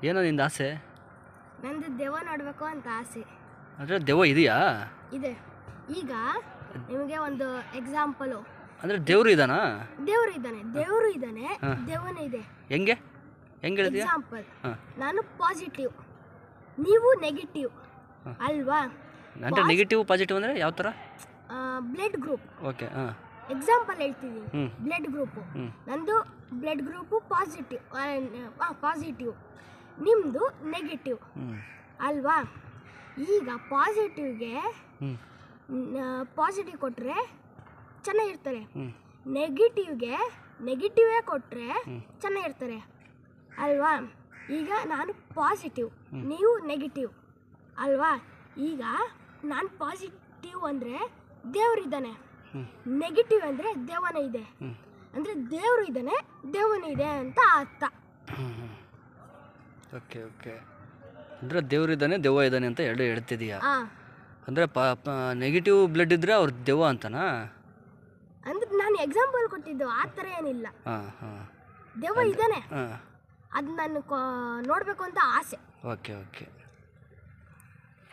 ಏನೋ ನಿಂದು ಆಸೆ? ನಂದು ದೆವ್ವ ನೋಡಬೇಕು ಅಂತ ಆಸೆ. ಅಂದರೆ ದೆವ್ವ ಇದೆಯಾ? ಇದೆ. ಈಗ ನಿಮಗೆ ಒಂದು ಎಕ್ಸಾಂಪಲು. ಅಂದರೆ ದೇವರು ಇದ್ದಾನಾ? ದೇವರು ಇದ್ದಾನೆ, ದೆವ್ವನೂ ಇದೆ. ಹೆಂಗೆ ಹೇಳ್ತೀಯಾ? ಎಕ್ಸಾಂಪಲ್, ನಾನು ಪಾಸಿಟಿವ್, ನೀವು ನೆಗೆಟಿವ್ ಅಲ್ವಾ? ಅಂದರೆ ನೆಗೆಟಿವ್ ಪಾಸಿಟಿವ್ ಅಂದರೆ ಯಾವ ಥರ? Blood group. ಓಕೆ. ಎಕ್ಸಾಂಪಲ್ ಹೇಳ್ತೀನಿ. ಬ್ಲಡ್ ಗ್ರೂಪು, ನಂದು ಬ್ಲಡ್ ಗ್ರೂಪು ಪಾಸಿಟಿವ್, ನಿಮ್ಮದು ನೆಗೆಟಿವ್ ಅಲ್ವಾ? ಈಗ ಪಾಸಿಟಿವ್ಗೆ ಪಾಸಿಟಿವ್ ಕೊಟ್ಟರೆ ಚೆನ್ನಾಗಿರ್ತಾರೆ, ನೆಗೆಟಿವ್ಗೆ ನೆಗೆಟಿವೇ ಕೊಟ್ಟರೆ ಚೆನ್ನಾಗಿರ್ತಾರೆ ಅಲ್ವಾ? ಈಗ ನಾನು ಪಾಸಿಟಿವ್, ನೀವು ನೆಗೆಟಿವ್ ಅಲ್ವಾ? ಈಗ ನಾನು ಪಾಸಿಟಿವ್ ಅಂದರೆ ದೇವರಿದ್ದಾನೆ, ನೆಗೆಟಿವ್ ಅಂದರೆ ದೆವ್ವನೇ ಇದೆ. ಅಂದರೆ ದೇವರು ಇದ್ದಾನೆ, ದೆವ್ವನೇ ಇದೆ ಅಂತ ಅರ್ಥ. Okay okay. ಅಂದರೆ ದೇವರಿದ್ದಾನೆ, ದೆವ್ವ ಇದ್ದಾನೆ ಅಂತ ಎರಡು ಹೇಳ್ತಿದೀಯಾ? ಅಂದರೆ ನೆಗೆಟಿವ್ ಬ್ಲಡ್ ಇದ್ದರೆ ಅವ್ರು ದೆವ್ವ ಅಂತನಾ? ಅಂದ್ರೆ ನಾನು ಎಕ್ಸಾಂಪಲ್ ಕೊಟ್ಟಿದ್ದು, ಆ ಥರ ಏನಿಲ್ಲ. ದೆವ್ವ ಇದ್ದಾನೆ, ಅದು ನಾನು ನೋಡಬೇಕು ಅಂತ ಆಸೆ. Okay okay.